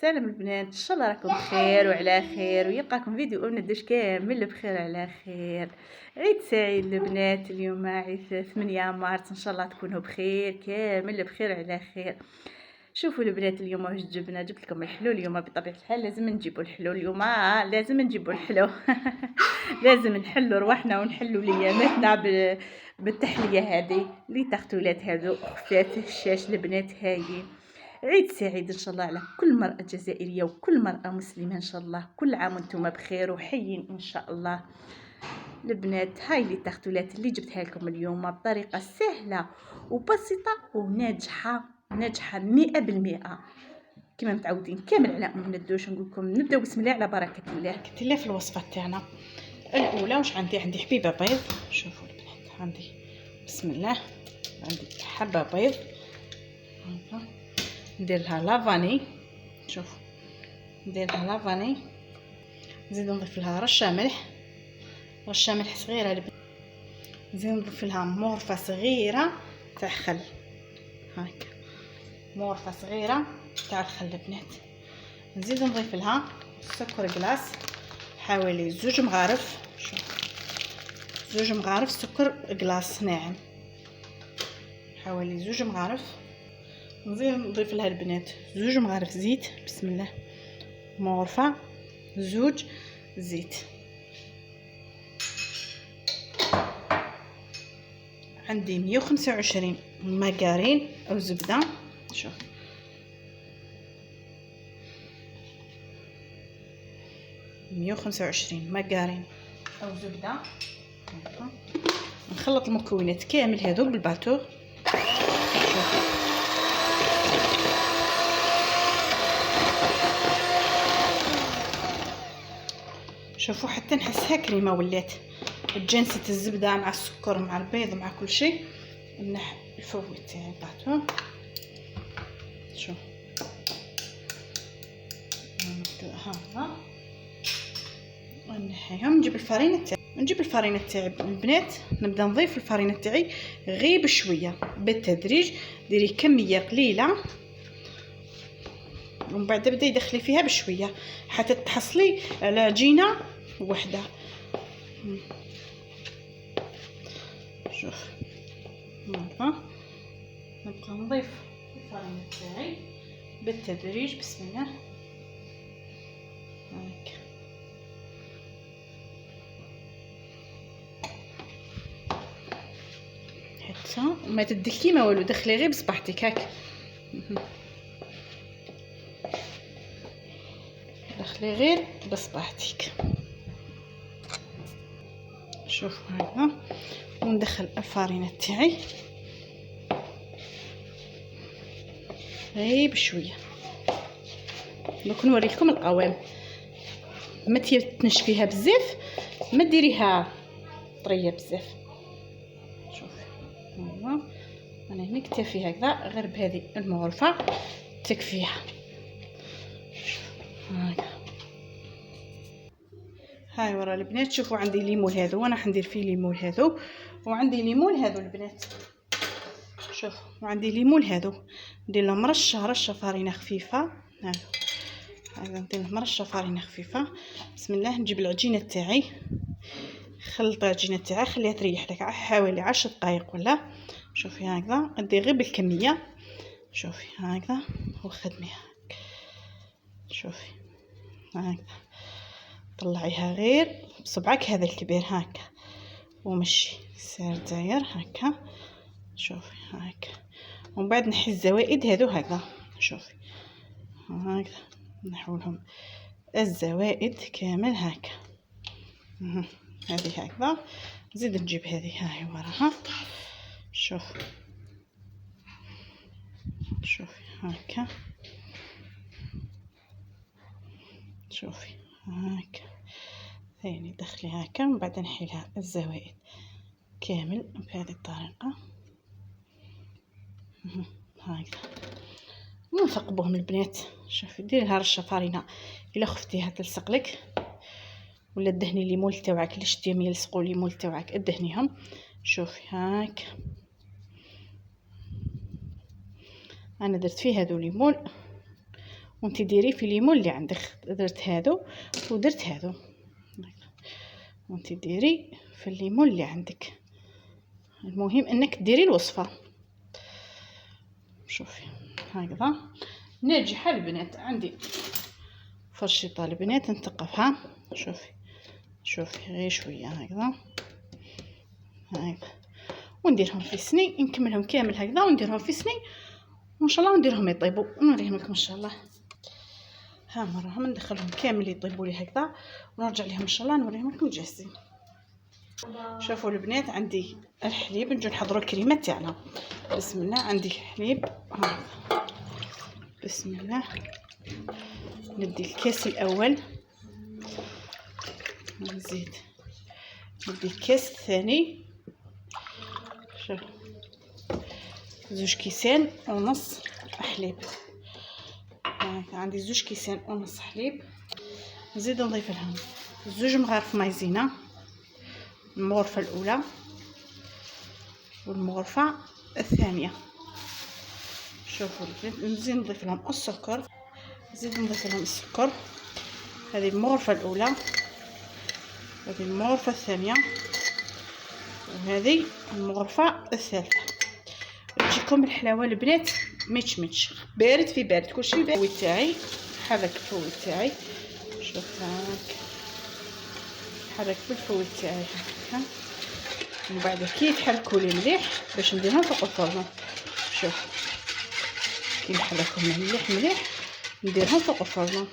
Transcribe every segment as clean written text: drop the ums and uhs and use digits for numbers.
سلام البنات، ان شاء الله راكم بخير وعلى خير ويلقاكم فيديو ندش كامل بخير على خير. عيد سعيد البنات، اليوم عيد 8 مارس، ان شاء الله تكونوا بخير كامل بخير على خير. شوفوا البنات اليوم واش جبنا، جبت لكم الحلو. اليوم بطبيعه الحال لازم نجيبوا الحلو اليوم، لازم نجيبوا الحلو. لازم نحلوا رواحنا ونحلوا لياماتنا بالتحليه هذه لي تختولات هذو خفات الشاش البنات هايين. عيد سعيد ان شاء الله على كل مرأة جزائرية وكل مرأة مسلمة، ان شاء الله كل عام وانتم بخير وحيين ان شاء الله. البنات هاي لي التختولات اللي جبتها لكم اليوم بطريقة سهلة وبسيطة وناجحة 100%. كما متعودين كامل على ندوش نقول لكم نبداو بسم الله على بركة الله. كنت الله في الوصفة تاعنا الاولى واش عندي حبيبة بيض. شوفوا البنات عندي بسم الله عندي حبة بيض، ندير لها لافاني. شوف ندير لها لافاني، نزيد نضيف لها رشه ملح صغيره، نزيد نضيف لها مغرفه صغيره تاع خل، هاكا مغرفه صغيره تاع الخل البنات. نزيد نضيف لها سكر كلاص حوالي 2 مغارف. شوف 2 مغارف سكر كلاص ناعم، حوالي 2 مغارف. نزيد نضيف لها البنات 2 مغارف زيت، بسم الله، مغرفه 2 زيت. عندي 125 مارغرين او زبده. شوف 125 مارغرين او زبده. نخلط المكونات كامل هذو بالباتور. شوفوا حتى نحسها كريمه ولات، تجانست الزبده مع السكر مع البيض مع كل شيء. الفوي تاع الباتور. شوف هذا ونحيهم. نجيب الفرينه تاعي البنات، نبدا نضيف الفرينه تاعي غير بشويه بالتدريج. ديري كميه قليله ومن بعد تبداي دخلي فيها بشويه حتى تحصلي على عجينه وحده. شوف نبقى نضيف الفرينه تاعي بالتدريج بسم الله هاك. حتى ما تدكي ما والو، دخلي غير بصباحتك هاك، دخلي غير بصباحتك. شوفوا هكذا وندخل الفرينه تاعي غير بشويه. دوك نوريكم القوام، ما تنشفيها بزاف، ما ديريها طريه بزاف. شوفي انا هنا نكتفي هكذا غير بهذه المغرفه تكفيها. هكا هاي ورا البنات. شوفوا عندي ليمون هذو، وانا حندير فيه ليمون هذو، وعندي ليمون هذو البنات. شوفوا وعندي ليمون هذو، ندير لهم رشه فرينه خفيفه. هذا ندير لهم رشه فرينه خفيفه. بسم الله. نجيب العجينه تاعي، خلط العجينه تاعي خليها تريح لك حوالي 10 دقائق ولا. شوفي هكذا ندير غير بالكميه. شوفي هكذا وخدميها. شوفي هكذا طلعيها غير بصبعك هذا الكبير هكا ومشي سير داير هكا. شوفي هكا ومن بعد نحي الزوائد هذو هكذا. شوفي هكذا نحولهم الزوائد كامل هكا. هذه هكذا. نزيد نجيب هذه هاي وراها. شوفي هكا. شوفي هكا ثاني دخلي هكا ومن بعد نحي لها الزوائد كامل بهذه الطريقه هكذا ونثقبوهم البنات. شوفي ديري لها رشه فرينه الا خفتيها تلصق لك، ولا دهني ليمون تاعك اللي شتيهم يلصقوا ليمون تاعك ادهنيهم. شوفي هاك انا درت فيه هذو ليمون وانت ديري في الليمون اللي عندك. درت هادو ودرت هادو، وانت ديري في الليمون اللي عندك. المهم انك ديري الوصفه. شوفي هكذا ناجحه البنات. عندي فرشيطه البنات نثقفها. شوفي غير شويه هكذا ونديرهم في سني، نكملهم كامل هكذا ونديرهم في سني وان شاء الله نديرهم يطيبوا ونوريهم لكم ان شاء الله. ها راهم ندخلهم كامل يطيبوا لي هكذا ونرجع لهم ان شاء الله نوريهم لكم جاهزين. شوفوا البنات عندي الحليب، نجي نحضروا الكريمه تاعنا. بسم الله، عندي حليب بسم الله. ندي الكاس الاول ونزيد، ندي الكاس الثاني. شوف 2 كيسان ونص حليب. عندي 2 كيسان ونص حليب. نزيد نضيف لهم 2 مغارف مايزينا، المغرفه الاولى والمغرفه الثانيه. شوفوا نزيد نضيف لهم السكر، نزيد نضيف لهم السكر. هذه المغرفه الاولى، هذه المغرفه الثانيه، وهذه المغرفه الثالثه. تجيكم الحلاوه البنات ميتش بارد في بارد، كلشي بارد. الفوي تاعي حرك الفوي تاعي. شوف هاك حرك بالفوي تاعي هكا، ومن بعد كي يتحركوا لي مليح باش نديرهم فوق الفرن. شوف كي نحركهم مليح نديرهم فوق الفرن.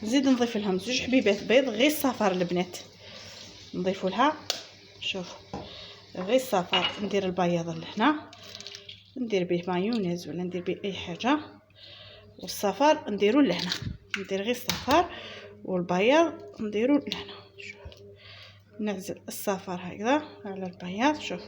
نزيد نضيف لهم 2 حبيبات بيض غير الصفار البنات، نضيفوا لها. شوف غير الصفار، ندير البياض لهنا، ندير به مايونيز ولا ندير به اي حاجه، والصفار نديرو لهنا. ندير غير الصفار والبياض نديرو لهنا. شوف نعزل الصفار هكذا على البياض. شوف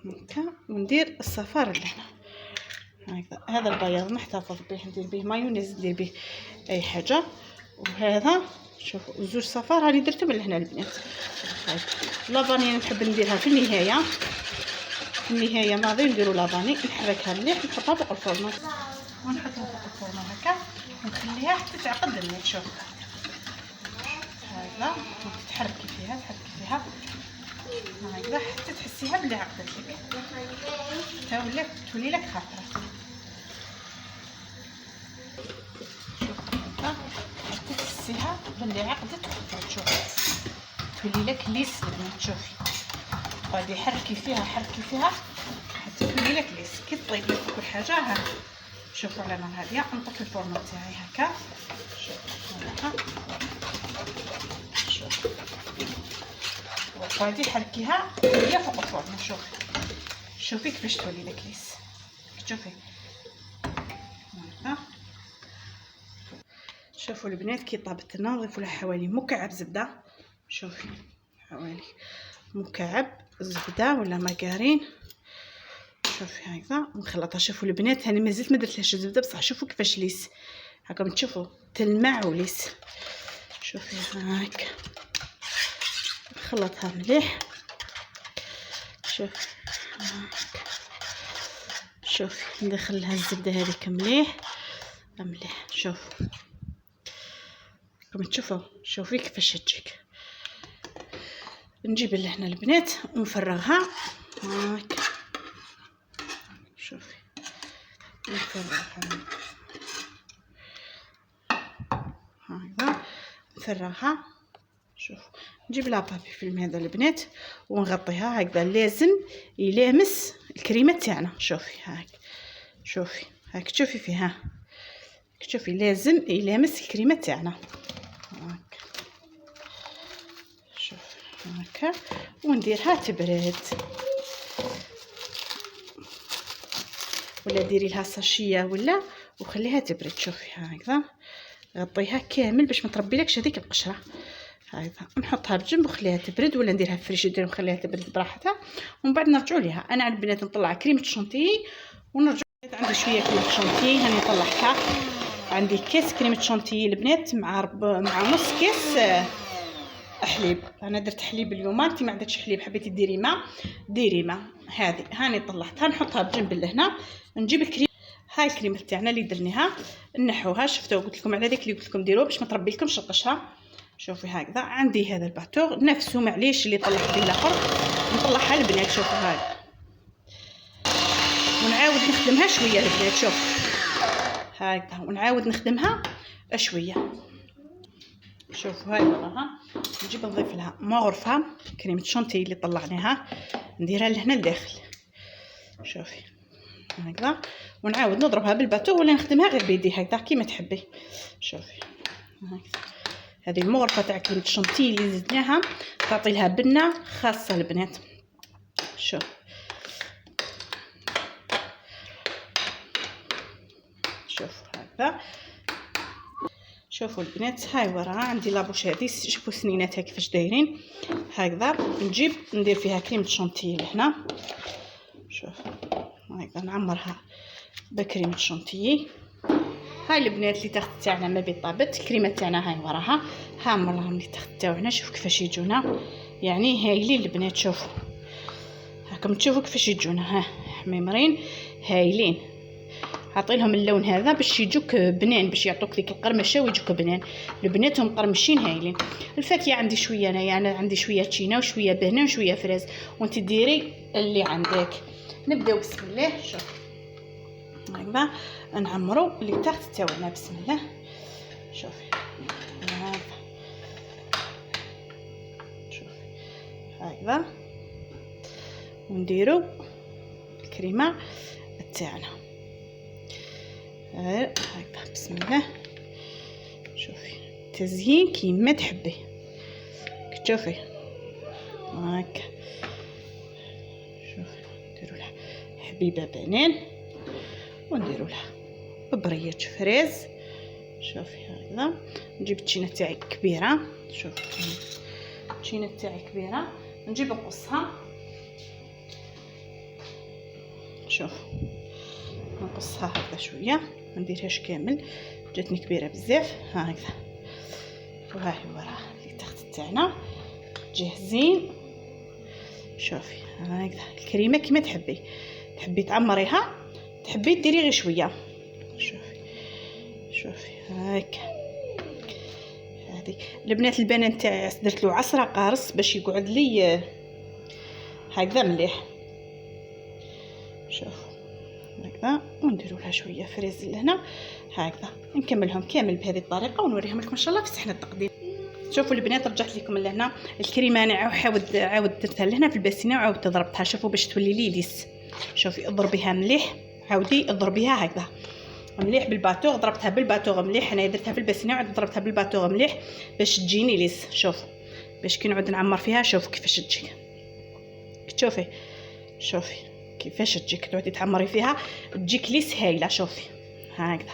هكا، وندير الصفار لهنا هكذا. هذا البياض نحتفظ به، ندير به مايونيز، ندير به اي حاجه. وهذا شوفوا 2 صفار هاني درتهم لهنا البنات. لافاني نحب نديرها في النهايه، ماضي نديرو لافاني، نحركها مليح نحطها فوق الفرن ونحطها فوق الفرن هكا ونخليها حتى تعقد النيت. شوف هكذا تحركي فيها هكذا حتى تحسيها بلي عقدت لك، تولي لك خاطره. حتى تحسيها بلي عقدت وخطرت. شوف تولي لك ليس البنات. شوفي غادي حركي فيها حتى تولي لك ليس. كي طيب لك كل حاجه ها شوفوا على نار هاديه. نطفي الفرن تاعي هكا. شوف غادي حركيها هي فوق الفرن. شوفي كيفاش تولي لك ليس. شوفي شوفوا البنات كي طابت لنا نضيفوا لها حوالي مكعب زبده. شوفي حوالي مكعب زبده ولا مارغرين. شوفي هكذا ونخلطها. شوفوا البنات هاني مازلت ما درتلهاش الزبده بصح شوفوا كيفاش ليس هاكم تشوفوا تلمع وليس. شوفي هاك نخلطها مليح. شوفي ندخل لها الزبده هذيك مليح. شوفوا راكم تشوفوا. شوفي كيفاش تجيك. نجيب لهنا البنات ونفرغها هاك. شوفي نفرغها. شوف نجيب لابابي فيلم هذا البنات ونغطيها هكذا. لازم يلامس الكريمه تاعنا. شوفي هاك، شوفي هاك، تشوفي فيها، شوفي لازم يلامس الكريمه تاعنا هاك. شوفي هكا ونديرها تبرد ولا ديري لها ساشيه ولا وخليها تبرد. شوفي هكذا غطيها كامل باش ما تربيلكش هذيك القشره هكذا. نحطها بجنب وخليها تبرد ولا نديرها في الفريجيدير ونخليها تبرد براحتها ومن بعد نرجعوا ليها. انا على البنات نطلع كريمه شونتيي ونرجع. عندي شويه كريمه شونتيي هاني نطلعها. عندي كاس كريمه شونتيي البنات مع نص كاس حليب. انا درت حليب اليوم. انت ما عندكش حليب حبيتي ديري ما ديري ما. هذه هاني طلعتها نحطها بجنب لهنا. نجيب الكريم، هاي الكريمه تاعنا اللي درناها نحوها. شفتوا قلت لكم على ديك اللي قلت لكم ديروها باش ما تربي لكمش القشره. شوفي هكذا عندي هذا الباتور نفسه معليش اللي طلعت به الاخر نطلعها البنات. شوفوا هاي ونعاود نخدمها شويه البنات. شوف هكذا ونعاود نخدمها شويه. شوفوا هاي وراها نجيب نضيف لها مغرفه كريمه شونتي اللي طلعناها نديرها لهنا لداخل. شوفي هكذا ونعاود نضربها بالباتو ولا نخدمها غير بيدي هكذا كيما تحبي. شوفي هكذا هذه المغرفه تاع كريمه الشونتي اللي زدناها تعطي لها بنه خاصه البنات. شوف شوفوا هكذا. شوفوا البنات هاي وراها عندي لابوش هذه. شوفوا سنيناتها كيفاش دايرين هكذا. نجيب ندير فيها كريمه الشونتي لهنا. شوف هكذا نعمرها بكريمه الشونتي. هاي البنات اللي تحت تاعنا ما بيطابت الكريمه تاعنا هاي وراها. ها راهم اللي تحت تاعنا. شوف كيفاش يجونا يعني هايلين البنات. شوفوا هاكم تشوفوا كيفاش يجونا ها حميمرين هايلين. عطيلهم اللون هذا باش يجوك بنان باش يعطوك ديك القرمشه ويجوك بنان. البنات هم قرمشين هايلين. الفاكهه عندي شويه انايا انا عندي شويه تشينا وشويه بهنه وشويه فريز وانت ديري اللي عندك. نبداو بسم الله. شوف هكذا نعمرو اللي تحت تاعنا بسم الله. شوفي هكذا شوفي هكذا ونديرو الكريمه تاعنا هكذا بسم الله. شوفي تزيين كيما تحبي. شوفي هكا شوفي نديرو لها حبيبه بنان ونديرو لها ببرية فريز. شوفي هكذا نجيب التشينه تاعي كبيره. شوفي التشينه تاعي كبيره نجيب نقصها. شوف نقصها هكذا شويه ما نديرهاش كامل جاتني كبيره بزاف هكذا. وهاي وراها اللي تحت تاعنا جاهزين. شوفي هكذا الكريمه كيما تحبي. تحبي تعمريها تحبي ديري غير شويه. شوفي هكا هذه البنات البنان تاعي درت له عصره قارص باش يقعد لي هكذا مليح. شوفوا هكذا ونديروا لها شويه فريز لهنا هكذا. نكملهم كامل بهذه الطريقه ونوريهم لكم ان شاء الله في صحن التقديم. شوفوا البنات رجعت لكم لهنا الكريمه انا عاود درتها لهنا في الباسينه وعاودت ضربتها. شوفوا باش تولي لي ليس. شوفي اضربيها مليح عاودي اضربيها هكذا مليح بالباتوغ. ضربتها بالباتوغ مليح انا درتها في الباسينه وعاد ضربتها بالباتوغ مليح باش تجيني ليس. شوف باش كي نعود نعمر فيها شوفوا كيفاش تجي. شوفي شوفي كيفاش تجيك تعودي تعمري فيها تجيك ليس هايله. شوفي هكذا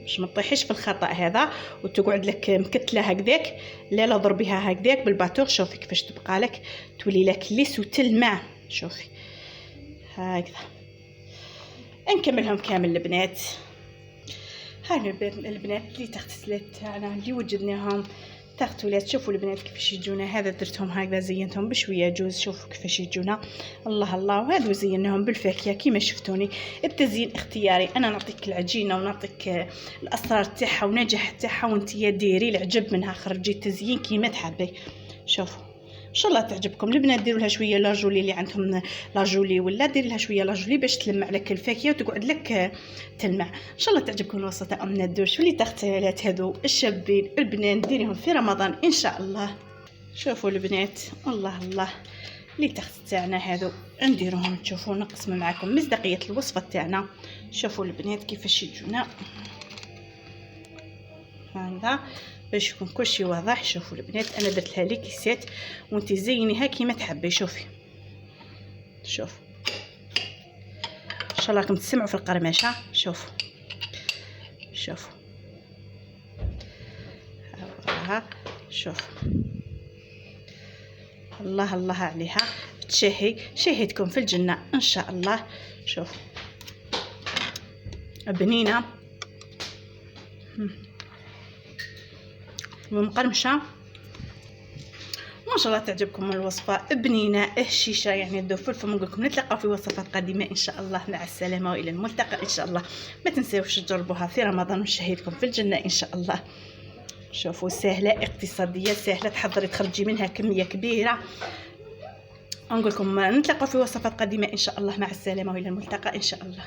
باش ما تطيحيش في الخطا هذا وتقعد لك مكتله هكذاك. لا ضربيها هكذاك بالباتوغ. شوفي كيفاش تبقى لك تولي لك ليس وتلمع. شوفي هكذا نكملهم كامل البنات. هاي البنات اللي تحت السلات تاعنا اللي وجدناهم تحت ولاد. شوفوا البنات كيفاش يجونا. هذا درتهم هكذا زينتهم بشويه جوز. شوفوا كيفاش يجونا الله الله. وهذو زيناهم بالفاكهه كيما شفتوني. التزيين اختياري انا نعطيك العجينه ونعطيك الاسرار تاعها ونجاح تاعها وانتيا ديري العجب منها خرجي التزيين كيما تحبي. شوفوا ان شاء الله تعجبكم البنات. ديروا لها شويه لاجولي اللي عندهم لاجولي ولا ديري لها شويه لاجولي باش تلمع لك الفاكهه وتقعد لك تلمع. ان شاء الله تعجبكم الوصفه امنا الدوش واللي تختالات هذو الشابين البنات ديريهم في رمضان ان شاء الله. شوفوا البنات الله الله اللي تحت تاعنا هذو نديروهم تشوفوا نقسم معكم مصداقيه الوصفه تاعنا. شوفوا البنات كيفاش يجونا هذا باش يكون كلشي واضح. شوفوا البنات انا درت لها لي كيسات وانت زينيها كيما تحبي. شوفي شوف ان شاء الله راكم تسمعوا في القرمشه. شوفوا شوفوا ها شوف الله الله عليها تشهي شهيتكم في الجنه ان شاء الله. شوف بنينه ومقرمشه وان شاء الله تعجبكم الوصفه بنينه هشيشه يعني تذوب في الفم. نقول لكم نتلاقاو في وصفات قادمه ان شاء الله. مع السلامه والى الملتقى ان شاء الله. ما تنساوش تجربوها في رمضان ونشهدكم في الجنه ان شاء الله. شوفوا سهله اقتصاديه سهله تحضري تخرجي منها كميه كبيره. ونقول لكم نتلاقاو في وصفات قادمه ان شاء الله. مع السلامه والى الملتقى ان شاء الله.